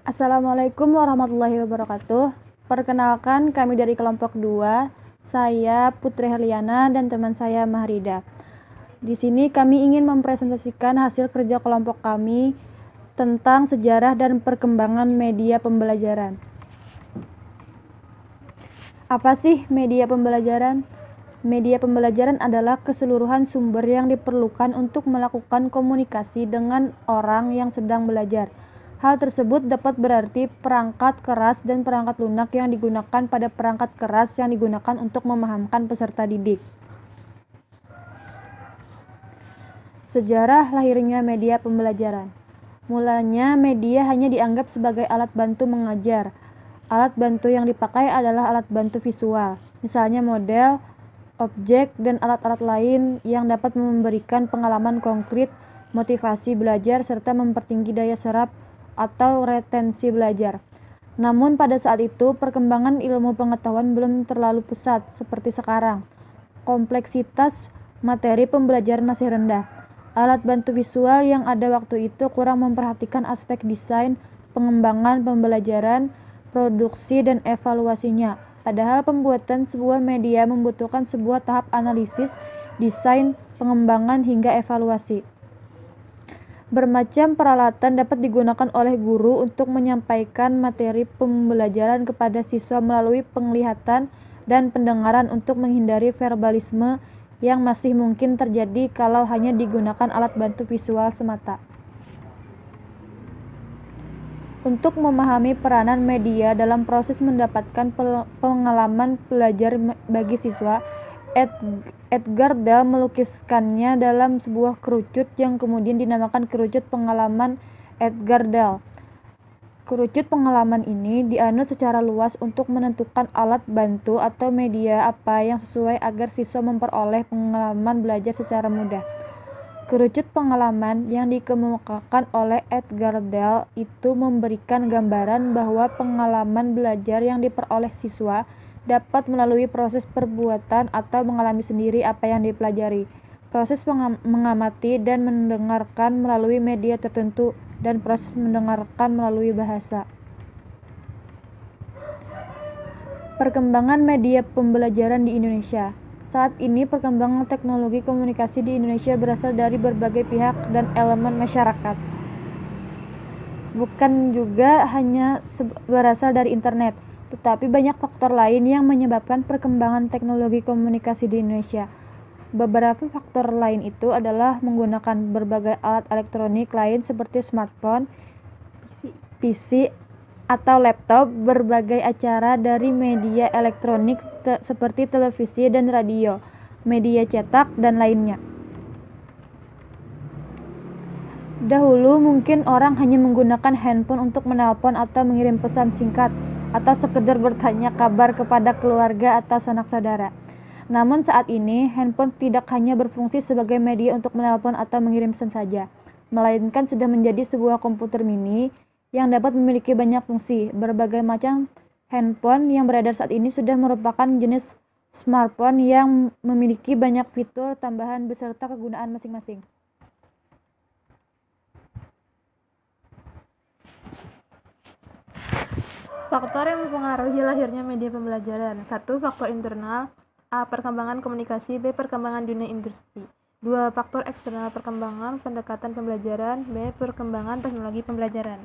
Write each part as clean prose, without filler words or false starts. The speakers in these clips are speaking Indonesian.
Assalamualaikum warahmatullahi wabarakatuh. Perkenalkan, kami dari kelompok 2, saya Putri Herliana dan teman saya Mahrida. Di sini kami ingin mempresentasikan hasil kerja kelompok kami tentang sejarah dan perkembangan media pembelajaran. Apa sih media pembelajaran? Media pembelajaran adalah keseluruhan sumber yang diperlukan untuk melakukan komunikasi dengan orang yang sedang belajar. Hal tersebut dapat berarti perangkat keras dan perangkat lunak yang digunakan pada perangkat keras yang digunakan untuk memahamkan peserta didik. Sejarah lahirnya media pembelajaran. Mulanya media hanya dianggap sebagai alat bantu mengajar. Alat bantu yang dipakai adalah alat bantu visual, misalnya model, objek, dan alat-alat lain yang dapat memberikan pengalaman konkret, motivasi belajar, serta mempertinggi daya serap atau retensi belajar. Namun pada saat itu, perkembangan ilmu pengetahuan belum terlalu pesat seperti sekarang. Kompleksitas materi pembelajaran masih rendah. Alat bantu visual yang ada waktu itu kurang memperhatikan aspek desain, pengembangan pembelajaran, produksi, dan evaluasinya. Padahal pembuatan sebuah media membutuhkan sebuah tahap analisis, desain, pengembangan, hingga evaluasi. Bermacam peralatan dapat digunakan oleh guru untuk menyampaikan materi pembelajaran kepada siswa melalui penglihatan dan pendengaran untuk menghindari verbalisme yang masih mungkin terjadi kalau hanya digunakan alat bantu visual semata. Untuk memahami peranan media dalam proses mendapatkan pengalaman belajar bagi siswa, Edgar Dale melukiskannya dalam sebuah kerucut yang kemudian dinamakan kerucut pengalaman Edgar Dale. Kerucut pengalaman ini dianut secara luas untuk menentukan alat bantu atau media apa yang sesuai agar siswa memperoleh pengalaman belajar secara mudah. Kerucut pengalaman yang dikemukakan oleh Edgar Dale itu memberikan gambaran bahwa pengalaman belajar yang diperoleh siswa dapat melalui proses perbuatan atau mengalami sendiri apa yang dipelajari, proses mengamati dan mendengarkan melalui media tertentu, dan proses mendengarkan melalui bahasa. Perkembangan media pembelajaran di Indonesia. Saat ini perkembangan teknologi komunikasi di Indonesia berasal dari berbagai pihak dan elemen masyarakat. Bukan juga hanya berasal dari internet, tetapi banyak faktor lain yang menyebabkan perkembangan teknologi komunikasi di Indonesia. Beberapa faktor lain itu adalah menggunakan berbagai alat elektronik lain seperti smartphone, PC, atau laptop, berbagai acara dari media elektronik seperti televisi dan radio, media cetak, dan lainnya. Dahulu mungkin orang hanya menggunakan handphone untuk menelpon atau mengirim pesan singkat, atau sekedar bertanya kabar kepada keluarga atau sanak saudara. Namun saat ini, handphone tidak hanya berfungsi sebagai media untuk menelpon atau mengirim pesan saja, melainkan sudah menjadi sebuah komputer mini yang dapat memiliki banyak fungsi. Berbagai macam handphone yang beredar saat ini sudah merupakan jenis smartphone yang memiliki banyak fitur tambahan beserta kegunaan masing-masing. Faktor yang mempengaruhi lahirnya media pembelajaran. 1. Faktor internal. A. Perkembangan komunikasi. B. Perkembangan dunia industri. 2. Faktor eksternal. Perkembangan pendekatan pembelajaran. B. Perkembangan teknologi pembelajaran.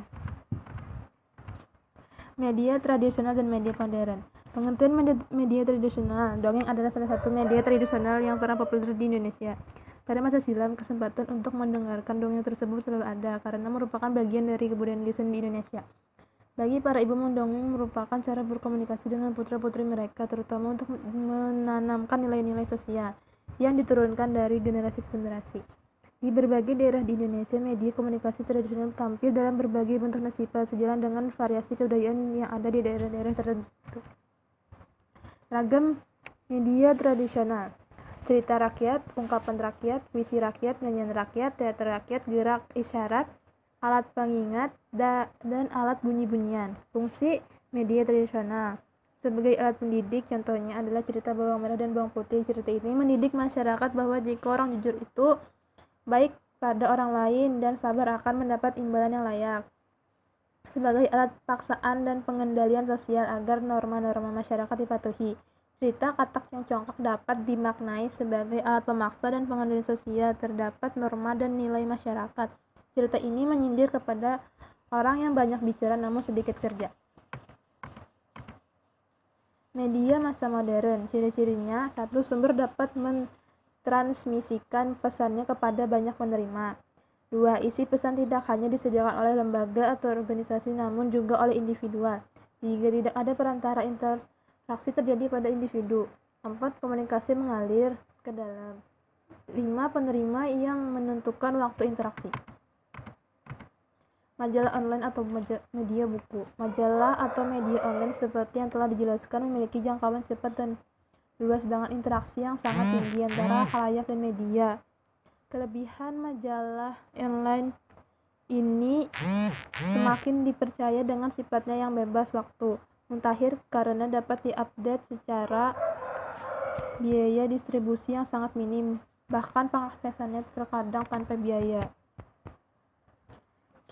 Media tradisional dan media modern. Pengertian media tradisional. Dongeng adalah salah satu media tradisional yang pernah populer di Indonesia. Pada masa silam, kesempatan untuk mendengarkan dongeng tersebut selalu ada karena merupakan bagian dari kebudayaan lisan di Indonesia. Bagi para ibu, mendongeng merupakan cara berkomunikasi dengan putra-putri mereka, terutama untuk menanamkan nilai-nilai sosial yang diturunkan dari generasi ke generasi. Di berbagai daerah di Indonesia, media komunikasi tradisional tampil dalam berbagai bentuk nasibah sejalan dengan variasi kebudayaan yang ada di daerah-daerah tertentu. Ragam media tradisional: cerita rakyat, ungkapan rakyat, puisi rakyat, nyanyian rakyat, teater rakyat, gerak isyarat, alat pengingat, dan alat bunyi-bunyian. Fungsi media tradisional sebagai alat pendidik, contohnya adalah cerita bawang merah dan bawang putih. Cerita ini mendidik masyarakat bahwa jika orang jujur itu baik pada orang lain dan sabar akan mendapat imbalan yang layak. sebagai alat paksaan dan pengendalian sosial agar norma-norma masyarakat dipatuhi. Cerita katak yang congkak dapat dimaknai sebagai alat pemaksa dan pengendalian sosial. Terdapat norma dan nilai masyarakat. Cerita ini menyindir kepada orang yang banyak bicara namun sedikit kerja. Media masa modern, ciri-cirinya: 1. Sumber dapat mentransmisikan pesannya kepada banyak penerima. 2. Isi pesan tidak hanya disediakan oleh lembaga atau organisasi namun juga oleh individual. 3. Tidak ada perantara, interaksi terjadi pada individu. 4. Komunikasi mengalir ke dalam. 5. Penerima yang menentukan waktu interaksi. Majalah online atau media buku. Majalah atau media online seperti yang telah dijelaskan memiliki jangkauan cepat dan luas dengan interaksi yang sangat tinggi antara khalayak dan media. Kelebihan majalah online ini semakin dipercaya dengan sifatnya yang bebas waktu, mutakhir karena dapat diupdate secara biaya distribusi yang sangat minim, bahkan pengaksesannya terkadang tanpa biaya.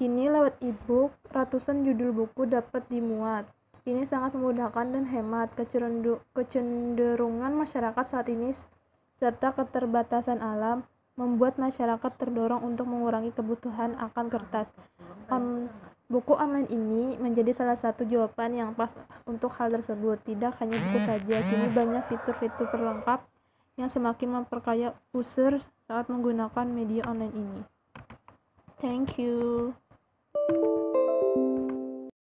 Kini lewat e-book, ratusan judul buku dapat dimuat. Ini sangat memudahkan dan hemat. Kecenderungan masyarakat saat ini serta keterbatasan alam membuat masyarakat terdorong untuk mengurangi kebutuhan akan kertas. Buku online ini menjadi salah satu jawaban yang pas untuk hal tersebut. Tidak hanya buku saja, kini banyak fitur-fitur pelengkap yang semakin memperkaya user saat menggunakan media online ini. Thank you.